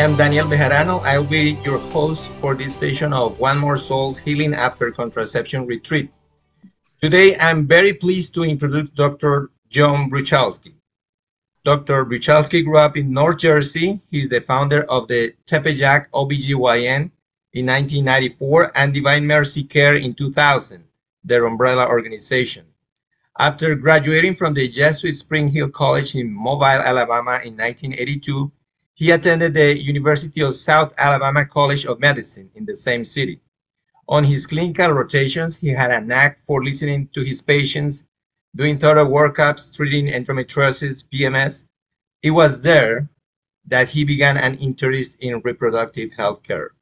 am Daniel Bejarano. I'll be your host for this session of One More Soul's Healing After Contraception Retreat. Today, I'm very pleased to introduce Dr. John Bruchalski. Dr. Bruchalski grew up in North Jersey. He's the founder of the Tepeyac OB-GYN in 1994 and Divine Mercy Care in 2000, their umbrella organization. After graduating from the Jesuit Spring Hill College in Mobile, Alabama in 1982, he attended the University of South Alabama College of Medicine in the same city. On his clinical rotations, he had a knack for listening to his patients, doing thorough workups, treating endometriosis, PMS. It was there that he began an interest in reproductive health care.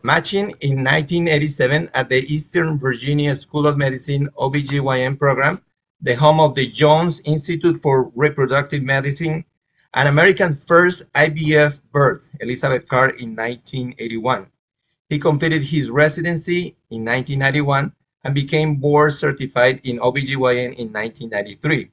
Matching in 1987 at the Eastern Virginia School of Medicine OB-GYN program, the home of the Jones Institute for Reproductive Medicine, an American first IVF birth, Elizabeth Carr, in 1981. He completed his residency in 1991 and became board certified in OB-GYN in 1993.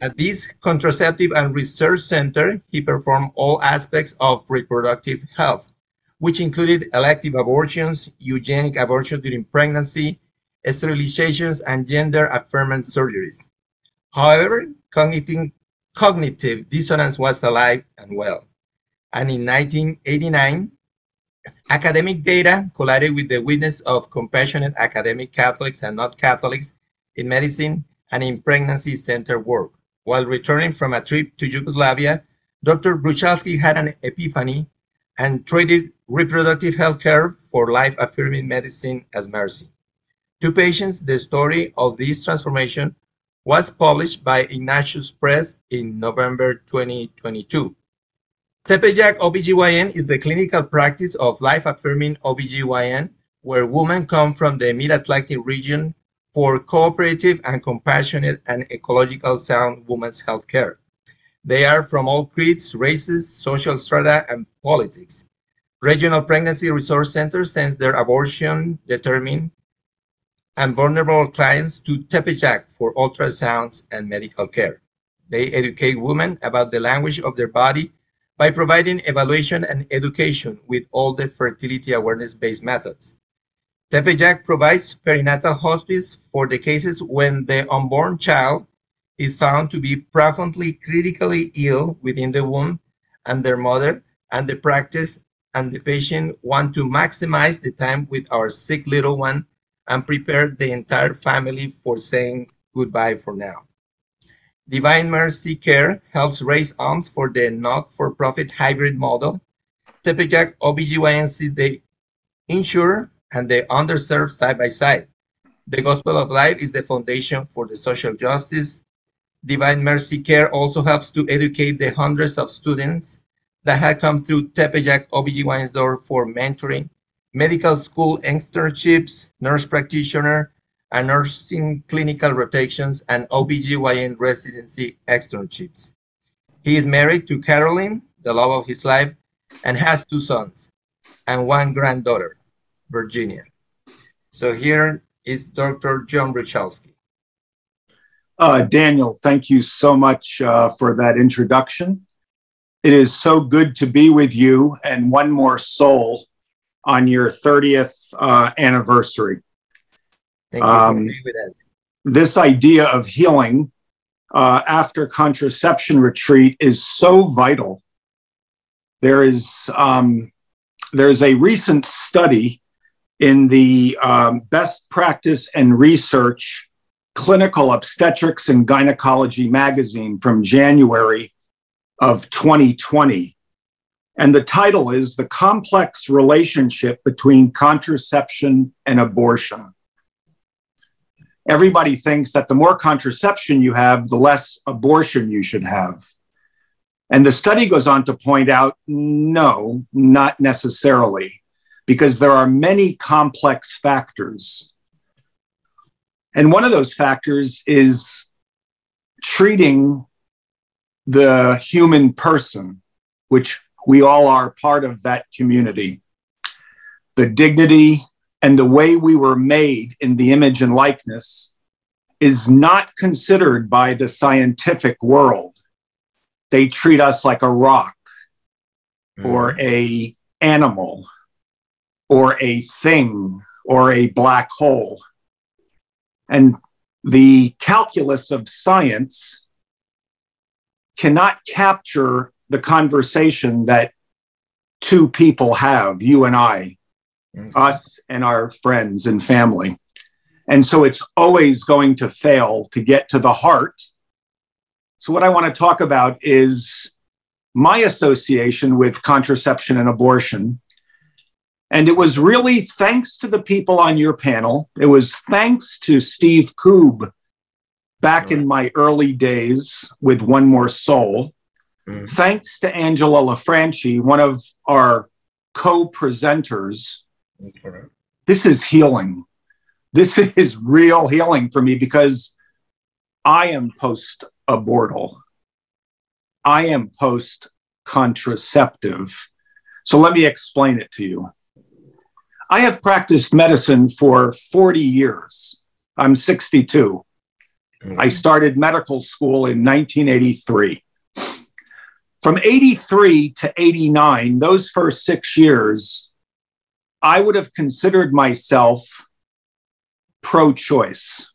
At this contraceptive and research center, he performed all aspects of reproductive health, which included elective abortions, eugenic abortions during pregnancy, sterilizations, and gender-affirming surgeries. However, cognitive dissonance was alive and well. And in 1989, academic data collided with the witness of compassionate academic Catholics and not Catholics in medicine and in pregnancy center work. While returning from a trip to Yugoslavia, Dr. Bruchalski had an epiphany and traded reproductive health care for life-affirming medicine as mercy. To patients, the story of this transformation was published by Ignatius Press in November 2022. Tepeyac OB-GYN is the clinical practice of life-affirming OB-GYN, where women come from the Mid-Atlantic region for cooperative and compassionate and ecological sound women's health care. They are from all creeds, races, social strata, and politics. Regional pregnancy resource centers send their abortion determined and vulnerable clients to Tepeyac for ultrasounds and medical care. They educate women about the language of their body by providing evaluation and education with all the fertility awareness-based methods. Tepeyac provides perinatal hospice for the cases when the unborn child is found to be profoundly critically ill within the womb and their mother, and the practice and the patient want to maximize the time with our sick little one and prepare the entire family for saying goodbye for now. Divine Mercy Care helps raise alms for the not-for-profit hybrid model. Tepeyac OB-GYN sees the insured and the underserved side by side. The Gospel of Life is the foundation for the social justice. Divine Mercy Care also helps to educate the hundreds of students that have come through Tepeyac OB-GYN's door for mentoring, medical school internships, nurse practitioner, and nursing clinical rotations, and OB-GYN residency externships. He is married to Caroline, the love of his life, and has 2 sons and 1 granddaughter, Virginia. So here is Dr. John Bruchalski. Daniel, thank you so much for that introduction. It is so good to be with you and One More Soul on your 30th anniversary. Thank you for being with us. This idea of healing after contraception retreat is so vital. There's a recent study in the Best Practice and Research Clinical Obstetrics and Gynecology magazine from January of 2020. And the title is The Complex Relationship Between Contraception and Abortion. Everybody thinks that the more contraception you have, the less abortion you should have. And the study goes on to point out, no, not necessarily, because there are many complex factors. And one of those factors is treating the human person, which we all are part of that community. The dignity and the way we were made in the image and likeness is not considered by the scientific world. They treat us like a rock. or a animal or a thing or a black hole. And the calculus of science cannot capture the conversation that two people have, you and I, us and our friends and family. And so it's always going to fail to get to the heart. So what I want to talk about is my association with contraception and abortion. And it was really thanks to the people on your panel. It was thanks to Steve Koob back in my early days with One More Soul. Thanks to Angela LaFranchi, one of our co-presenters. This is healing. This is real healing for me because I am post-abortal. I am post-contraceptive. So let me explain it to you. I have practiced medicine for 40 years. I'm 62. I started medical school in 1983. From 83 to 89, those first 6 years, I would have considered myself pro-choice.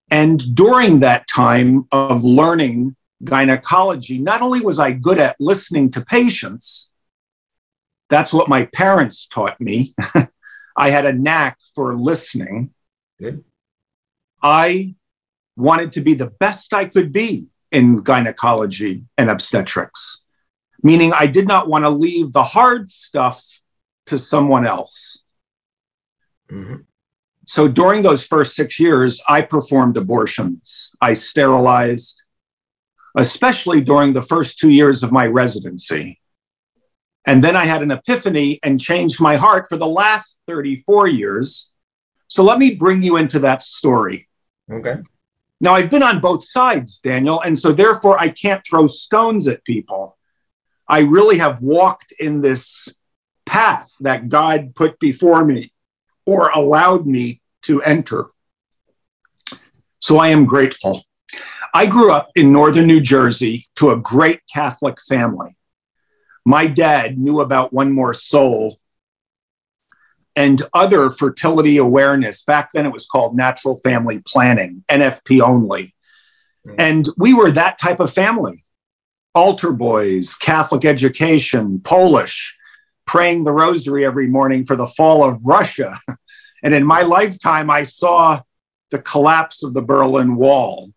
And during that time of learning gynecology, not only was I good at listening to patients, that's what my parents taught me. I had a knack for listening. Good. I wanted to be the best I could be in gynecology and obstetrics, meaning I did not want to leave the hard stuff to someone else. So during those first 6 years, I performed abortions. I sterilized, especially during the first 2 years of my residency. And then I had an epiphany and changed my heart for the last 34 years. So let me bring you into that story. Okay. Now, I've been on both sides, Daniel, and so therefore I can't throw stones at people. I really have walked in this path that God put before me or allowed me to enter. So I am grateful. I grew up in northern New Jersey to a great Catholic family. My dad knew about One More Soul and other fertility awareness. Back then it was called natural family planning, NFP only. And we were that type of family. Altar boys, Catholic education, Polish, praying the rosary every morning for the fall of Russia. And in my lifetime, I saw the collapse of the Berlin Wall.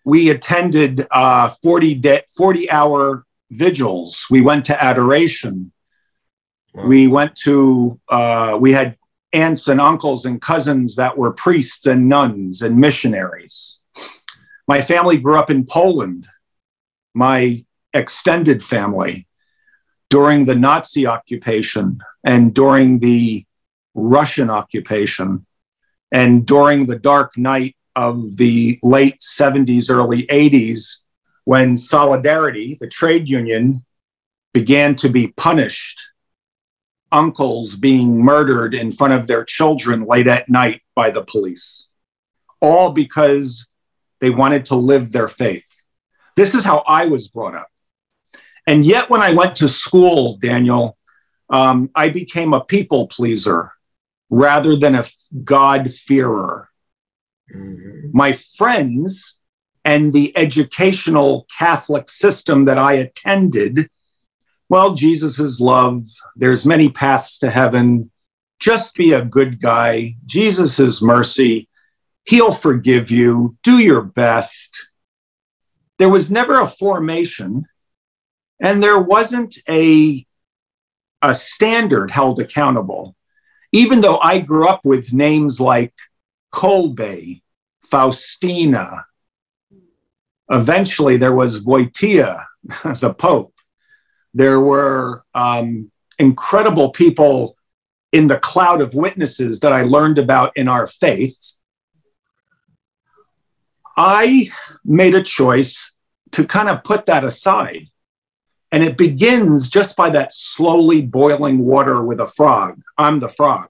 We attended 40-hour vigils. We went to adoration. We went to, we had aunts and uncles and cousins that were priests and nuns and missionaries. My family grew up in Poland, my extended family, during the Nazi occupation and during the Russian occupation and during the dark night of the late 70s, early 80s, when Solidarity, the trade union, began to be punished. Uncles being murdered in front of their children late at night by the police, all because they wanted to live their faith. This is how I was brought up. And yet when I went to school, Daniel, I became a people pleaser rather than a God-fearer. My friends and the educational Catholic system that I attended, well, Jesus is love. There's many paths to heaven. Just be a good guy. Jesus is mercy. He'll forgive you. Do your best. There was never a formation, and there wasn't a standard held accountable. Even though I grew up with names like Kolbe, Faustina, eventually there was Wojtyła, the Pope. There were incredible people in the cloud of witnesses that I learned about in our faith. I made a choice to kind of put that aside. And it begins just by that slowly boiling water with a frog. I'm the frog.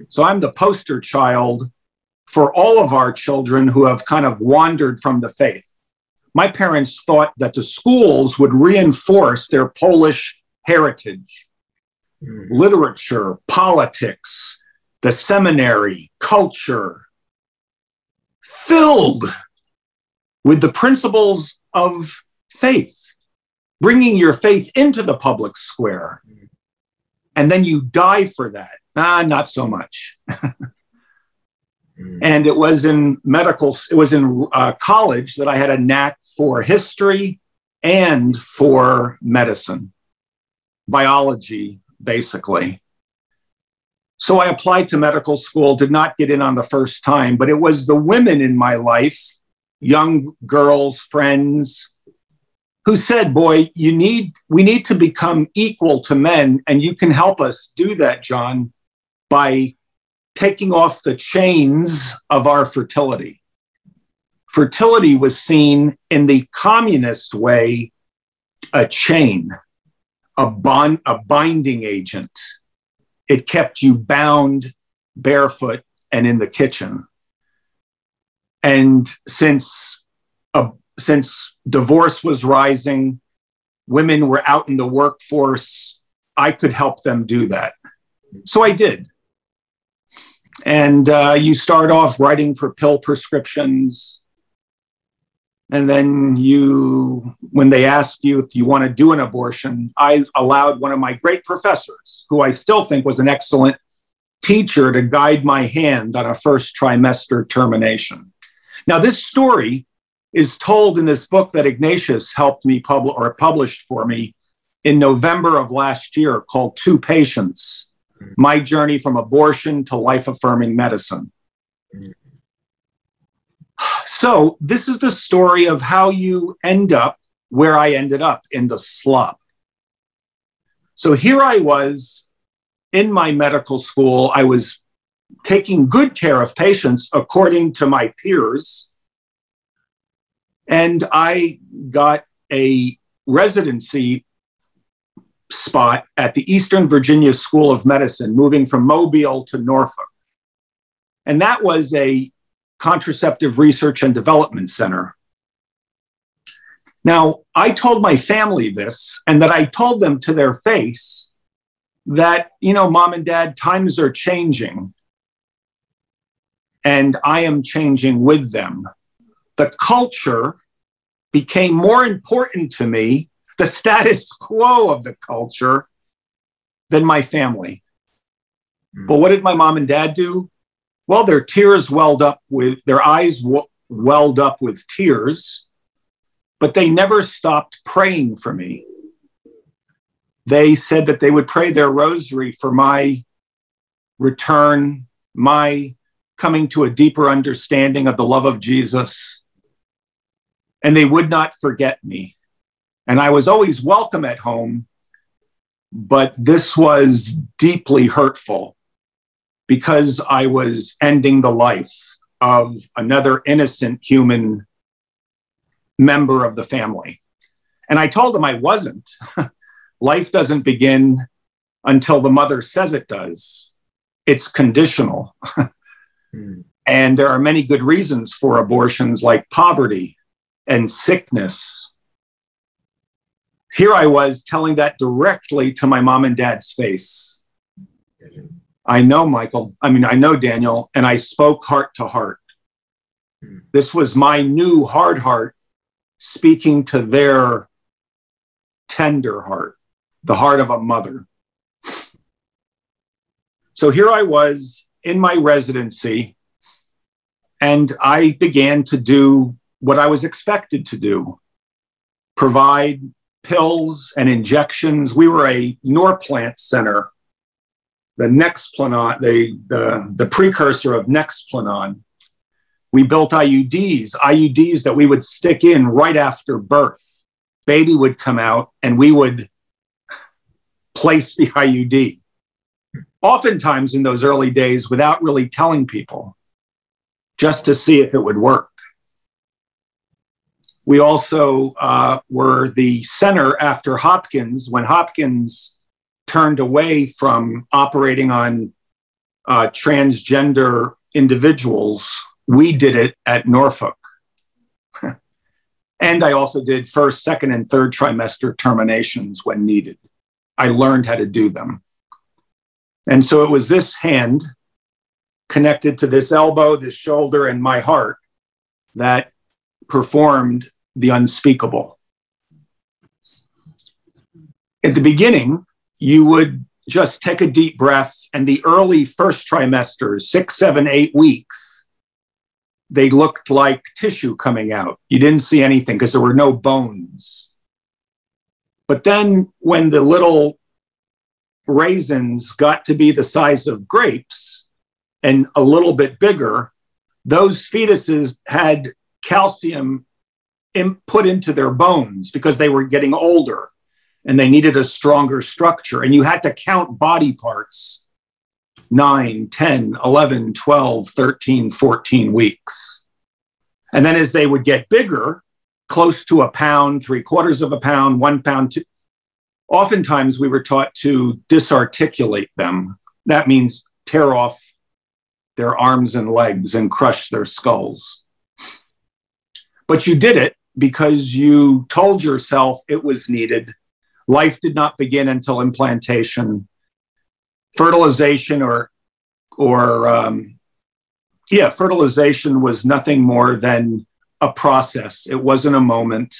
So I'm the poster child for all of our children who have kind of wandered from the faith. My parents thought that the schools would reinforce their Polish heritage, literature, politics, the seminary, culture, filled with the principles of faith, bringing your faith into the public square. And then you die for that. Not so much. And it was in college that I had a knack for history and for medicine, biology, basically. So I applied to medical school, did not get in on the first time, but it was the women in my life, young girls, friends, who said, boy, we need to become equal to men, and you can help us do that, John, by taking off the chains of our fertility. Fertility was seen in the communist way, a chain, a binding agent. It kept you bound, barefoot, and in the kitchen. And since divorce was rising, women were out in the workforce, I could help them do that. So I did. And you start off writing for pill prescriptions. And then when they ask you if you want to do an abortion, I allowed one of my great professors, who I still think was an excellent teacher, to guide my hand on a first trimester termination. Now, this story is told in this book that Ignatius helped me published for me in November of last year, called Two Patients: My Journey from Abortion to Life-Affirming Medicine. So this is the story of how you end up where I ended up, in the slop. So here I was in my medical school. I was taking good care of patients according to my peers. And I got a residency spot at the Eastern Virginia School of Medicine, moving from Mobile to Norfolk. And that was a contraceptive research and development center. Now, I told my family this, and that I told them to their face that, Mom and Dad, times are changing, and I am changing with them. The culture became more important to me, the status quo of the culture, than my family. But what did my mom and dad do? Well, their eyes welled up with tears, but they never stopped praying for me. They said that they would pray their rosary for my return, my coming to a deeper understanding of the love of Jesus, and they would not forget me. And I was always welcome at home, but this was deeply hurtful because I was ending the life of another innocent human member of the family. And I told them I wasn't. Life doesn't begin until the mother says it does. It's conditional. And there are many good reasons for abortions, like poverty and sickness. Here I was telling that directly to my mom and dad's face. I know, Michael. I know, Daniel. And I spoke heart to heart. This was my new hard heart speaking to their tender heart, the heart of a mother. So here I was in my residency, and I began to do what I was expected to do: provide pills and injections. We were a Norplant center, the Nexplanon, the precursor of Nexplanon. We built IUDs that we would stick in right after birth. Baby would come out and we would place the IUD. Oftentimes in those early days without really telling people, just to see if it would work. We also were the center after Hopkins. When Hopkins turned away from operating on transgender individuals, we did it at Norfolk. And I also did first, second, and third trimester terminations when needed. I learned how to do them. And so it was this hand connected to this elbow, this shoulder, and my heart that performed the unspeakable. At the beginning, you would just take a deep breath, and the early first trimesters, 6, 7, 8 weeks, they looked like tissue coming out. You didn't see anything because there were no bones. But then when the little raisins got to be the size of grapes and a little bit bigger, those fetuses had calcium put into their bones because they were getting older and they needed a stronger structure. And you had to count body parts 9, 10, 11, 12, 13, 14 weeks. And then as they would get bigger, close to a pound, 3/4 of a pound, 1 pound, oftentimes we were taught to disarticulate them. That means tear off their arms and legs and crush their skulls. But you did it because you told yourself it was needed. Life did not begin until implantation. Fertilization fertilization was nothing more than a process. It wasn't a moment.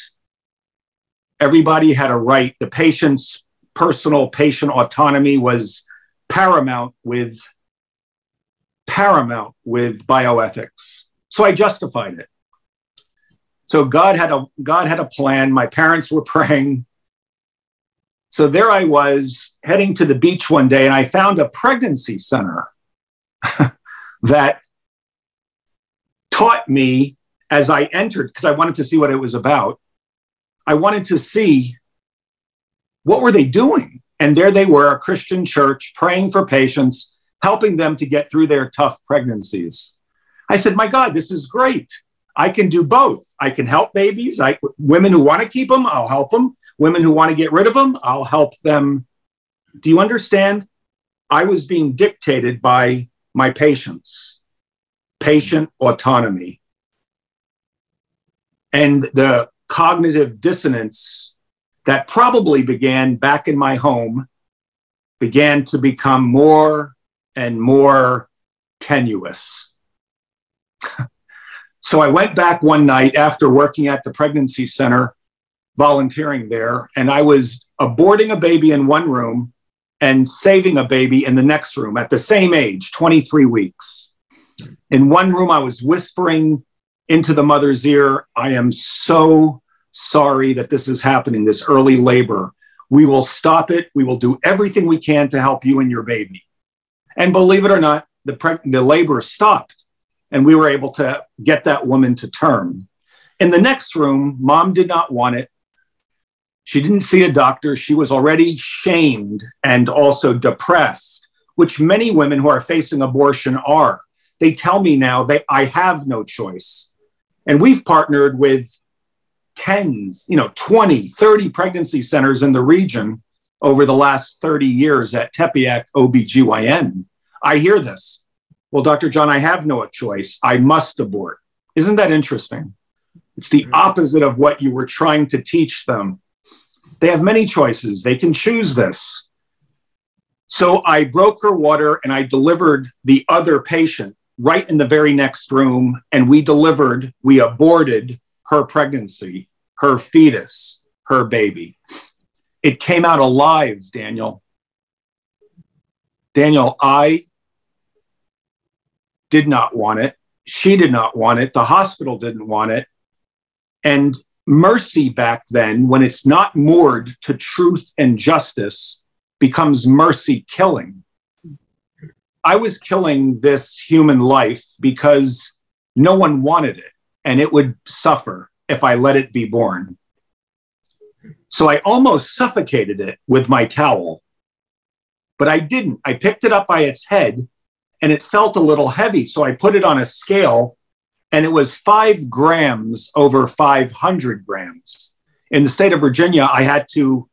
Everybody had a right. The patient's personal patient autonomy was paramount with bioethics. So I justified it. So God had a plan. My parents were praying. So there I was heading to the beach one day, and I found a pregnancy center that taught me as I entered, because I wanted to see what it was about. I wanted to see what were they doing. And there they were, a Christian church praying for patients, helping them to get through their tough pregnancies. I said, my God, this is great. I can do both. I can help babies. Women who want to keep them, I'll help them. Women who want to get rid of them, I'll help them. Do you understand? I was being dictated by my patients, patient autonomy. And the cognitive dissonance that probably began back in my home began to become more and more tenuous. So I went back one night after working at the pregnancy center, volunteering there, and I was aborting a baby in one room and saving a baby in the next room at the same age, 23 weeks. In one room, I was whispering into the mother's ear, I am so sorry that this is happening, this early labor. We will stop it. We will do everything we can to help you and your baby. And believe it or not, the labor stopped, and we were able to get that woman to term. In the next room, mom did not want it. She didn't see a doctor. She was already shamed and also depressed, which many women who are facing abortion are. They tell me now that I have no choice. And we've partnered with tens, 20, 30 pregnancy centers in the region over the last 30 years at Tepeyac OB-GYN. I hear this. Well, Dr. John, I have no choice. I must abort. Isn't that interesting? It's the opposite of what you were trying to teach them. They have many choices. They can choose this. So I broke her water and I delivered the other patient right in the very next room. And we aborted her pregnancy, her fetus, her baby. It came out alive, Daniel. Daniel, I did not want it. She did not want it. The hospital didn't want it. And mercy back then, when it's not moored to truth and justice, becomes mercy killing. I was killing this human life because no one wanted it, and it would suffer if I let it be born. So I almost suffocated it with my towel, but I didn't. I picked it up by its head, and it felt a little heavy, so I put it on a scale, and it was 5 grams over 500 grams. In the state of Virginia, I had to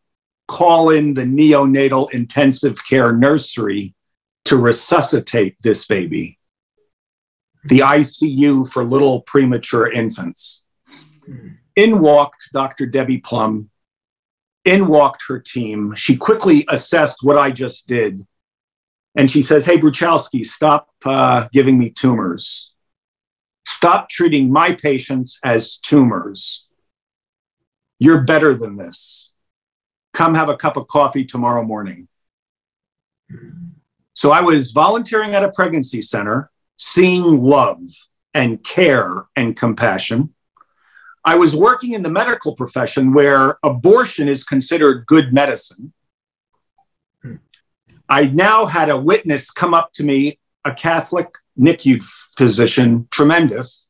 call in the neonatal intensive care nursery to resuscitate this baby, the ICU for little premature infants. In walked Dr. Debbie Plum. In walked her team. She quickly assessed what I just did. And she says, hey, Bruchalski, stop giving me tumors. Stop treating my patients as tumors. You're better than this. Come have a cup of coffee tomorrow morning. So I was volunteering at a pregnancy center, seeing love and care and compassion. I was working in the medical profession where abortion is considered good medicine. I now had a witness come up to me, a Catholic NICU physician, tremendous,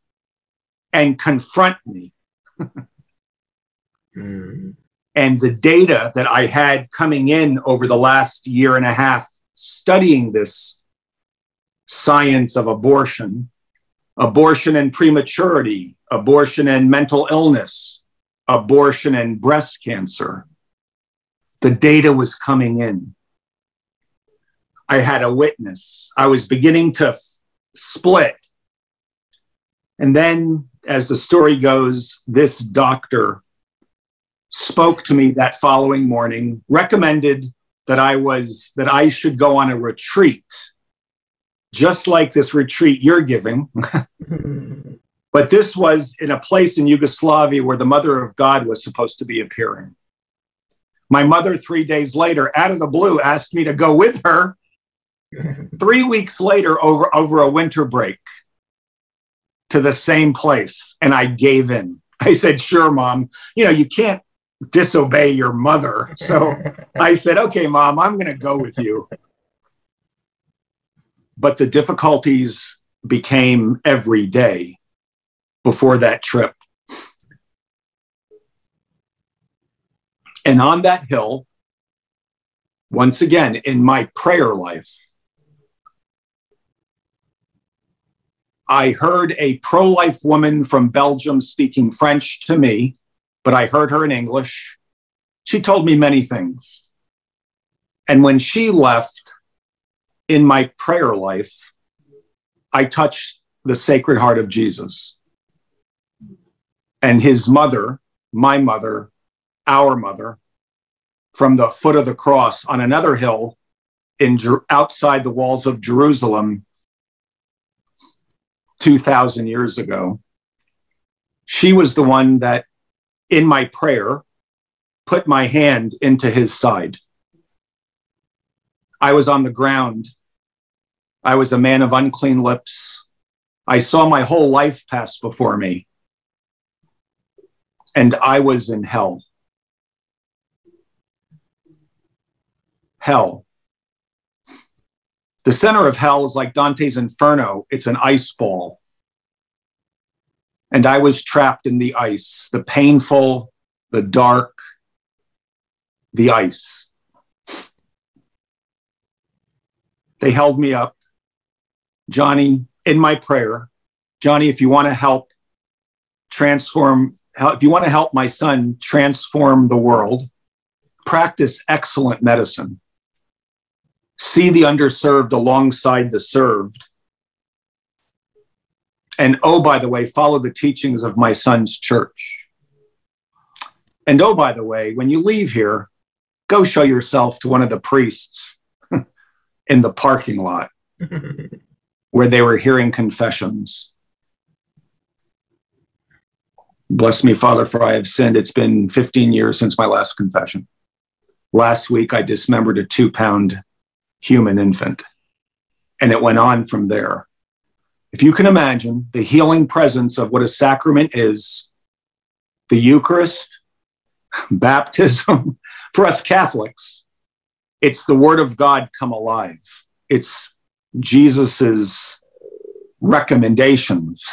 and confront me. And the data that I had coming in over the last year and a half studying this science of abortion, abortion and prematurity, abortion and mental illness, abortion and breast cancer, the data was coming in. I had a witness. I was beginning to split. And then, as the story goes, this doctor spoke to me that following morning, recommended that I should go on a retreat, just like this retreat you're giving. But this was in a place in Yugoslavia where the Mother of God was supposed to be appearing. My mother, 3 days later, out of the blue, asked me to go with her 3 weeks later over a winter break to the same place. And I gave in. I said, sure, Mom. You can't disobey your mother. So I said, okay, Mom, I'm going to go with you. But the difficulties became every day before that trip. And on that hill, once again, in my prayer life, I heard a pro-life woman from Belgium speaking French to me, but I heard her in English. She told me many things. And when she left, in my prayer life, I touched the Sacred Heart of Jesus. And his mother, my mother, our mother, from the foot of the cross on another hill outside the walls of Jerusalem 2,000 years ago, she was the one that, in my prayer, put my hand into his side. I was on the ground. I was a man of unclean lips. I saw my whole life pass before me. And I was in hell. Hell. The center of hell is like Dante's Inferno. It's an ice ball. And I was trapped in the ice, the painful, the dark, the ice. They held me up. Johnny, in my prayer, Johnny, if you want to help my son transform the world, practice excellent medicine. See the underserved alongside the served. And oh, by the way, follow the teachings of my son's church. And oh, by the way, when you leave here, go show yourself to one of the priests in the parking lot where they were hearing confessions. Bless me, Father, for I have sinned. It's been 15 years since my last confession. Last week, I dismembered a 2-pound human infant. And it went on from there. If you can imagine the healing presence of what a sacrament is, the Eucharist, baptism, for us Catholics, it's the Word of God come alive. It's Jesus's recommendations.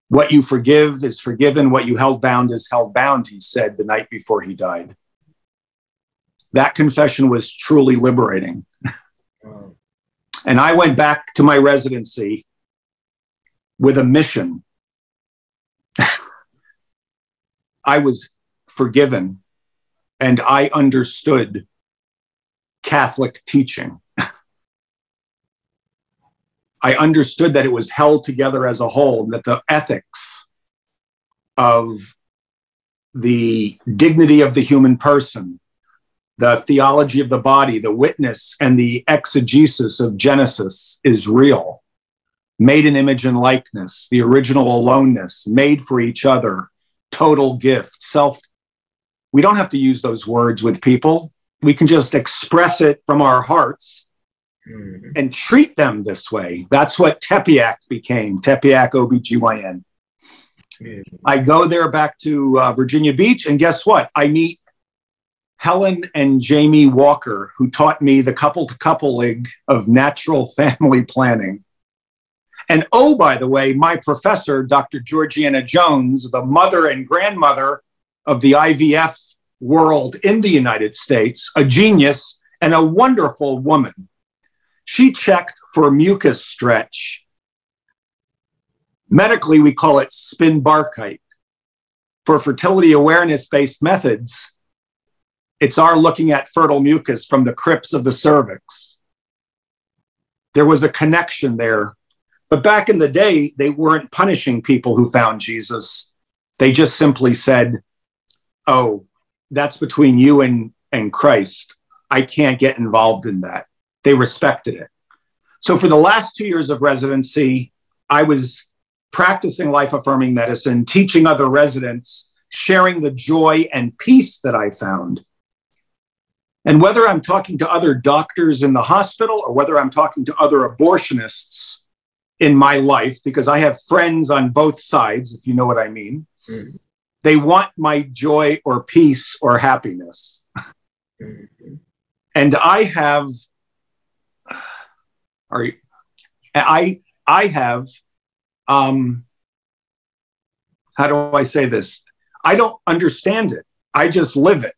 What you forgive is forgiven. What you held bound is held bound, he said the night before he died. That confession was truly liberating. And I went back to my residency with a mission. I was forgiven and I understood Catholic teaching. I understood that it was held together as a whole, and that the ethics of the dignity of the human person, the theology of the body, the witness and the exegesis of Genesis is real. Made in image and likeness, the original aloneness, made for each other, total gift, self. We don't have to use those words with people. We can just express it from our hearts and treat them this way. That's what Tepeyac became, Tepeyac OB-GYN. I go there back to Virginia Beach, and guess what? I meet Helen and Jamie Walker, who taught me the couple-to-coupling of natural family planning. And oh, by the way, my professor, Dr. Georgiana Jones, the mother and grandmother of the IVF world in the United States, a genius and a wonderful woman. She checked for mucus stretch. Medically, we call it spin-Barkite. For fertility awareness-based methods, it's our looking at fertile mucus from the crypts of the cervix. There was a connection there. But back in the day, they weren't punishing people who found Jesus. They just simply said, oh, that's between you and Christ. I can't get involved in that. They respected it. So for the last 2 years of residency, I was practicing life-affirming medicine, teaching other residents, sharing the joy and peace that I found. And whether I'm talking to other doctors in the hospital or whether I'm talking to other abortionists in my life, because I have friends on both sides, if you know what I mean, they want my joy or peace or happiness. And I have, how do I say this? I don't understand it. I just live it.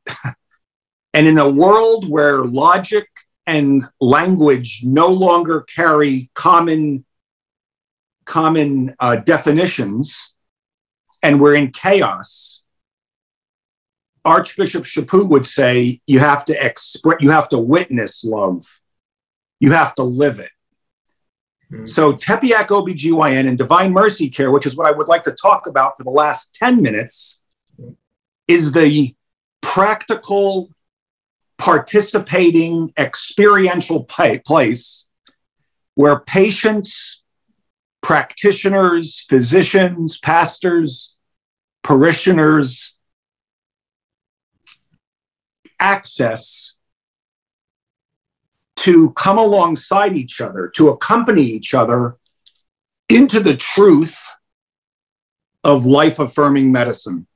And in a world where logic and language no longer carry common definitions, and we're in chaos, Archbishop Chaput would say, you have to witness love. You have to live it. So Tepeyac OB-GYN and Divine Mercy Care, which is what I would like to talk about for the last 10 minutes, is the practical, participating, experiential place where patients, practitioners, physicians, pastors, parishioners access to come alongside each other, to accompany each other into the truth of life-affirming medicine.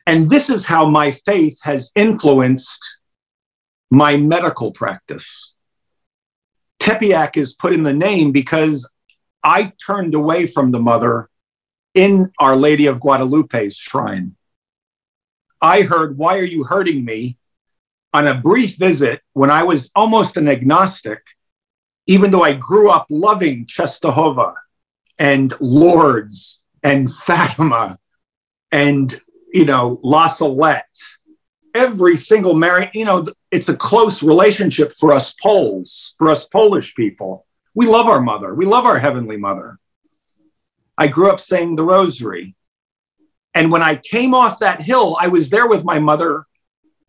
And this is how my faith has influenced my medical practice. Tepeyac is put in the name because I turned away from the mother in Our Lady of Guadalupe's shrine. I heard, "Why are you hurting me?" on a brief visit when I was almost an agnostic, even though I grew up loving Czestochowa and Lourdes and Fatima and, La Salette. Every single Mary, it's a close relationship for us Poles, for us Polish people. We love our mother. We love our Heavenly Mother. I grew up saying the rosary. And when I came off that hill, I was there with my mother,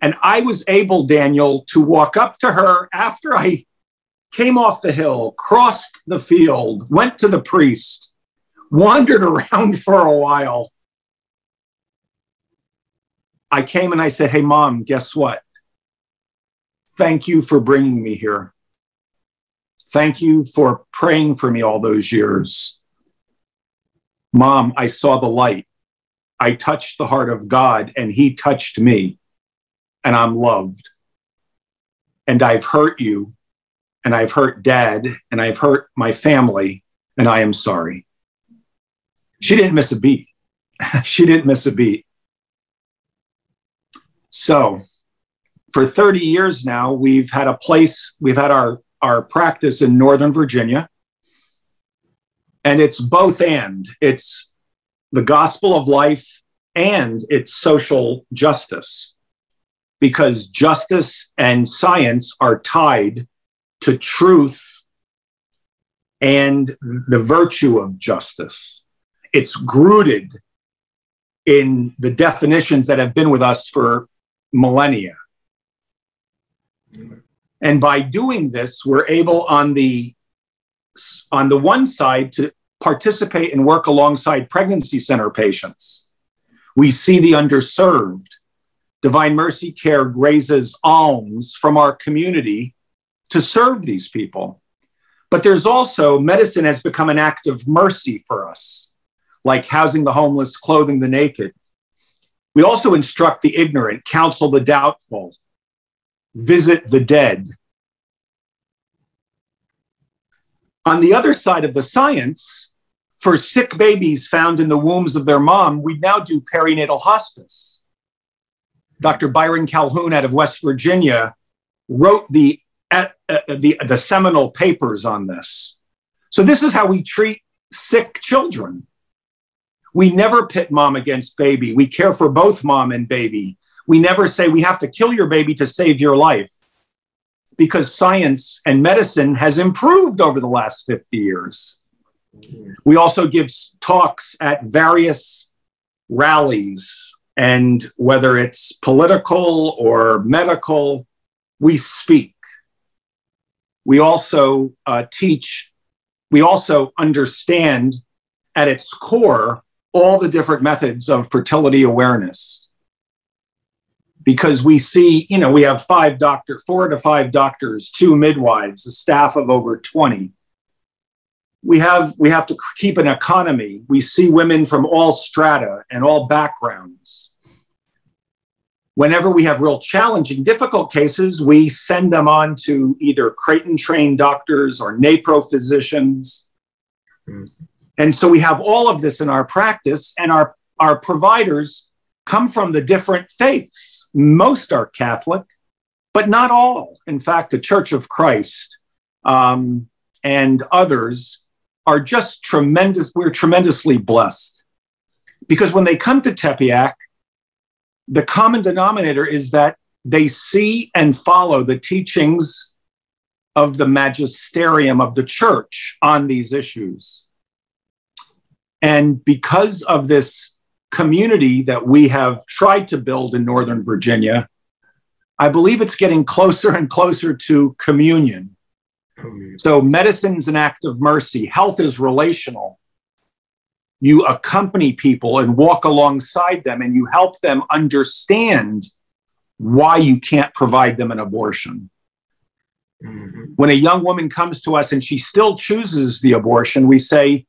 and I was able, Daniel, to walk up to her after I came off the hill, crossed the field, went to the priest, wandered around for a while. I came and I said, "Hey, Mom, guess what? Thank you for bringing me here. Thank you for praying for me all those years. Mom, I saw the light. I touched the heart of God, and He touched me, and I'm loved. And I've hurt you, and I've hurt Dad, and I've hurt my family, and I am sorry." She didn't miss a beat. She didn't miss a beat. So for 30 years now, we've had our practice in Northern Virginia. And it's both and. It's the gospel of life and it's social justice. Because justice and science are tied to truth and the virtue of justice. It's rooted in the definitions that have been with us for millennia. And by doing this, we're able on the one side to participate and work alongside pregnancy center patients. We see the underserved. Divine Mercy Care raises alms from our community to serve these people. But there's also, medicine has become an act of mercy for us, like housing the homeless, clothing the naked. We also instruct the ignorant, counsel the doubtful, visit the dead. On the other side of the science, for sick babies found in the wombs of their mom, we now do perinatal hospice. Dr. Byron Calhoun out of West Virginia wrote the seminal papers on this. So this is how we treat sick children. We never pit mom against baby. We care for both mom and baby. We never say we have to kill your baby to save your life, because science and medicine has improved over the last 50 years. We also give talks at various rallies, and whether it's political or medical, we speak. We also teach. We also understand at its core all the different methods of fertility awareness. Because we see, we have 4 to 5 doctors, 2 midwives, a staff of over 20. We have to keep an economy. We see women from all strata and all backgrounds. Whenever we have real challenging, difficult cases, we send them on to either Creighton-trained doctors or NAPRO physicians. And so we have all of this in our practice, and our providers come from the different faiths. Most are Catholic, but not all. In fact, the Church of Christ and others are just tremendous. We're tremendously blessed, because when they come to Tepeyac, the common denominator is that they see and follow the teachings of the magisterium of the church on these issues. And because of this community that we have tried to build in Northern Virginia, I believe it's getting closer and closer to communion. So medicine's an act of mercy. Health is relational. You accompany people and walk alongside them, and you help them understand why you can't provide them an abortion. When a young woman comes to us and she still chooses the abortion, we say,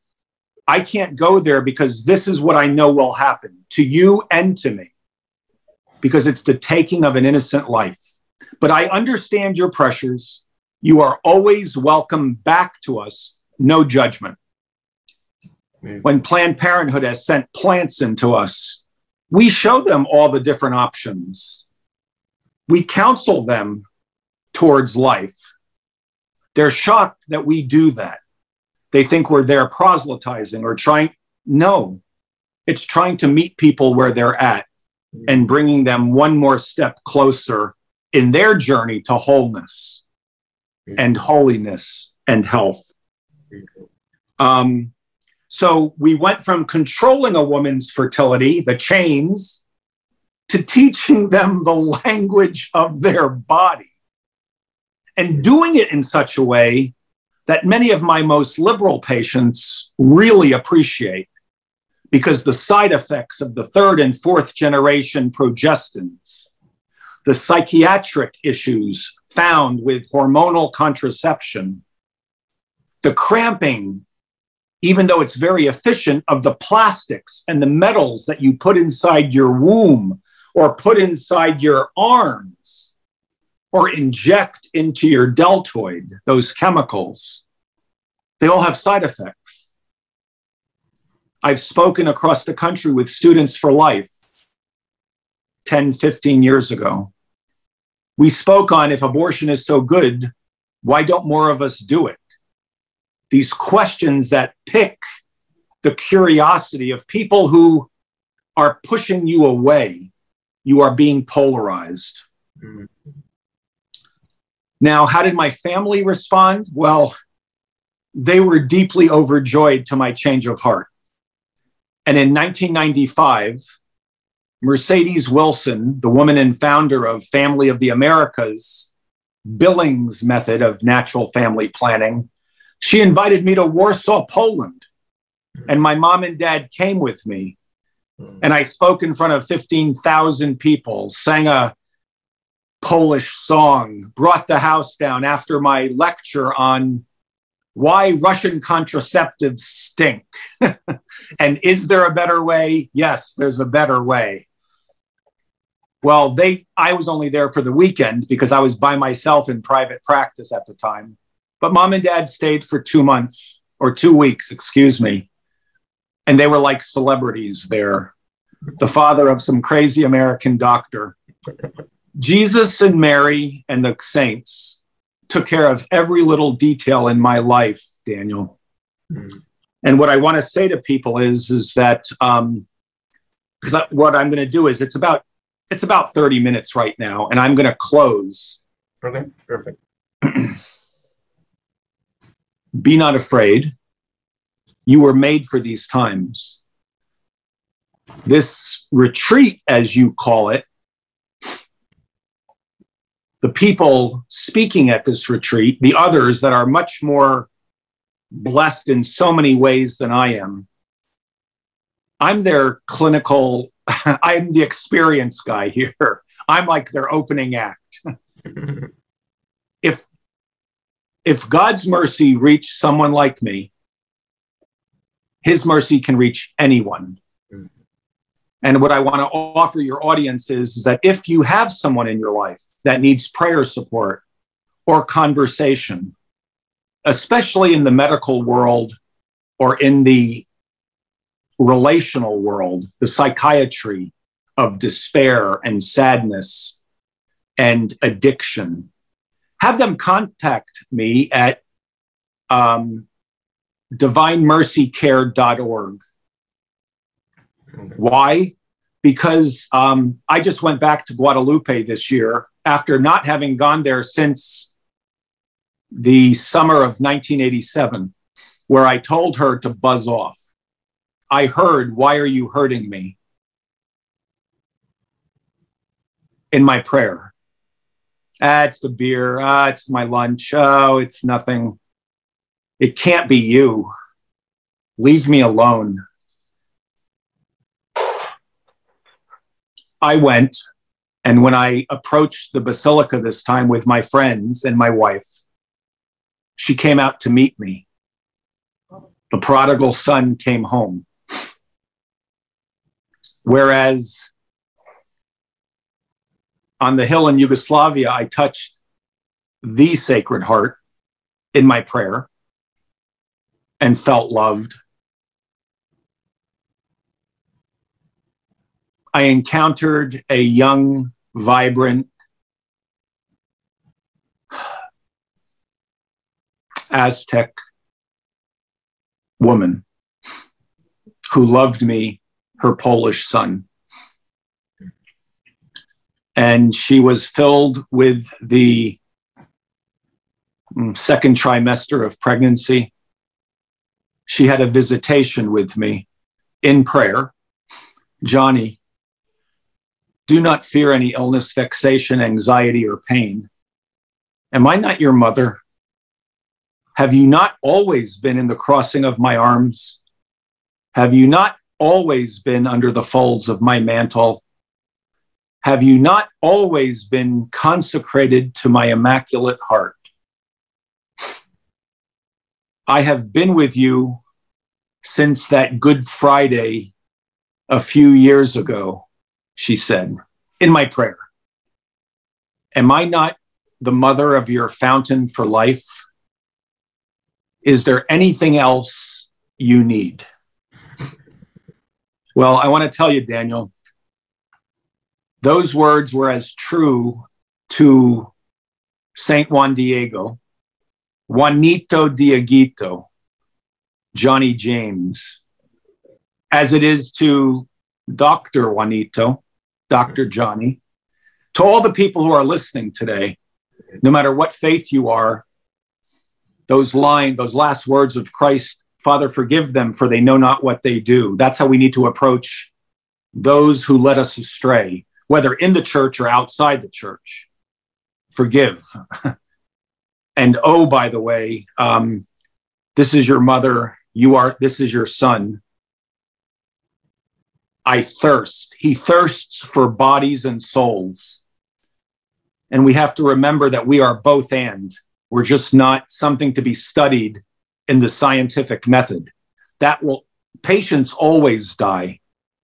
I can't go there because this is what I know will happen to you and to me, because it's the taking of an innocent life. But I understand your pressures. You are always welcome back to us, no judgment. When Planned Parenthood has sent plants into us, we show them all the different options. We counsel them towards life. They're shocked that we do that. They think we're there proselytizing or trying. No, it's trying to meet people where they're at and bringing them one more step closer in their journey to wholeness and holiness and health. So we went from controlling a woman's fertility, the chains, to teaching them the language of their body, and doing it in such a way that many of my most liberal patients really appreciate, because the side effects of the 3rd and 4th generation progestins, the psychiatric issues found with hormonal contraception, the cramping, even though it's very efficient, of the plastics and the metals that you put inside your womb or put inside your arms or inject into your deltoid, those chemicals, they all have side effects. I've spoken across the country with Students for Life 10, 15 years ago. We spoke on, if abortion is so good, why don't more of us do it? These questions that pick the curiosity of people who are pushing you away. You are being polarized. Now, how did my family respond? Well, they were deeply overjoyed to my change of heart. And in 1995, Mercedes Wilson, the woman and founder of Family of the Americas, Billings method of natural family planning, she invited me to Warsaw, Poland. And my mom and dad came with me. And I spoke in front of 15,000 people, sang a Polish song, brought the house down after my lecture on why Russian contraceptives stink. And is there a better way? Yes, there's a better way. Well, I was only there for the weekend because I was by myself in private practice at the time. But mom and dad stayed for 2 months, or 2 weeks, excuse me. And they were like celebrities there. The father of some crazy American doctor. Jesus and Mary and the saints took care of every little detail in my life, Daniel. And what I want to say to people is that, because what I'm going to do is it's about 30 minutes right now, and I'm going to close. Okay, perfect. Be not afraid. You were made for these times. This retreat, as you call it, the people speaking at this retreat, the others that are much more blessed in so many ways than I am, I'm their clinical, I'm the experience guy here. I'm like their opening act. If God's mercy reached someone like me, his mercy can reach anyone. And what I want to offer your audience is that if you have someone in your life that needs prayer support or conversation, especially in the medical world or in the relational world, the psychiatry of despair and sadness and addiction, have them contact me at divinemercycare.org. Why? Because I just went back to Guadalupe this year after not having gone there since the summer of 1987, where I told her to buzz off. I heard, "Why are you hurting me?" in my prayer. It's the beer. It's my lunch. Oh, it's nothing. It can't be you. Leave me alone. I went, and when I approached the basilica this time with my friends and my wife, she came out to meet me. The prodigal son came home. Whereas on the hill in Yugoslavia, I touched the Sacred Heart in my prayer and felt loved. I encountered a young, vibrant, Aztec woman who loved me, her Polish son. And she was filled with the second trimester of pregnancy. She had a visitation with me in prayer. "Johnny, do not fear any illness, vexation, anxiety, or pain. Am I not your mother? Have you not always been in the crossing of my arms? Have you not always been under the folds of my mantle? Have you not always been consecrated to my immaculate heart? I have been with you since that Good Friday a few years ago," she said, in my prayer. "Am I not the mother of your fountain for life? Is there anything else you need?" Well, I want to tell you, Daniel, those words were as true to Saint Juan Diego, Juanito Dieguito, Johnny James, as it is to Dr. Juanito, Dr. Johnny, to all the people who are listening today, no matter what faith you are, those last words of Christ, "Father, forgive them, for they know not what they do." That's how we need to approach those who led us astray, whether in the church or outside the church. Forgive. And oh, by the way, this is your mother. This is your son. I thirst. He thirsts for bodies and souls. And we have to remember that we are both and. We're just not something to be studied in the scientific method. Patients always die.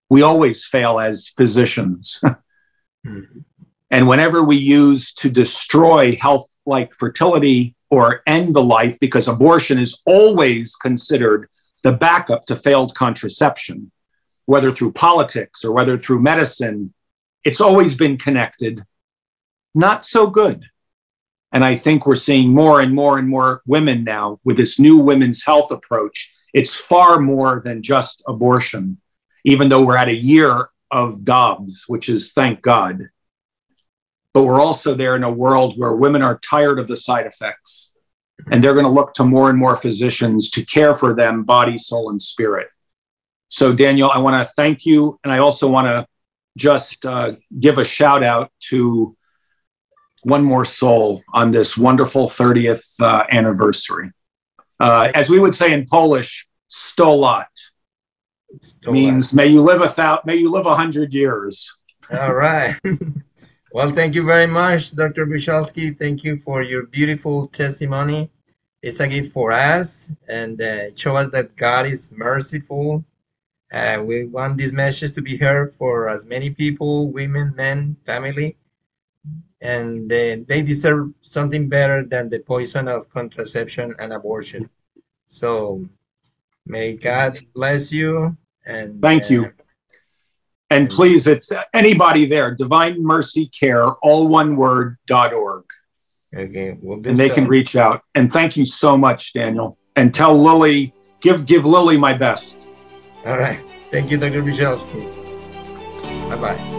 We always fail as physicians. Mm-hmm. And whenever we use to destroy health like fertility or end the life, because abortion is always considered the backup to failed contraception, whether through politics or whether through medicine, it's always been connected. Not so good. And I think we're seeing more and more and more women now with this new women's health approach. It's far more than just abortion, even though we're at a year of Dobbs, which is thank God. But we're also there in a world where women are tired of the side effects, and they're going to look to more and more physicians to care for them, body, soul, and spirit. So, Daniel, I want to thank you. And I also want to just give a shout out to one more soul on this wonderful 30th anniversary. As we would say in Polish, 100 lat. Means may you live 100 years. All right. Well, thank you very much, Dr. Bruchalski. Thank you for your beautiful testimony. It's a gift for us, and show us that God is merciful. We want this message to be heard for as many people, women, men, family, and they deserve something better than the poison of contraception and abortion. So may God bless you. And thank you. And please, it's anybody there, Divine Mercy Care, all one word, .org. Okay, and they can reach out. And thank you so much, Daniel. And tell Lily, give Lily my best. All right. Thank you, Dr. Bruchalski. Bye-bye.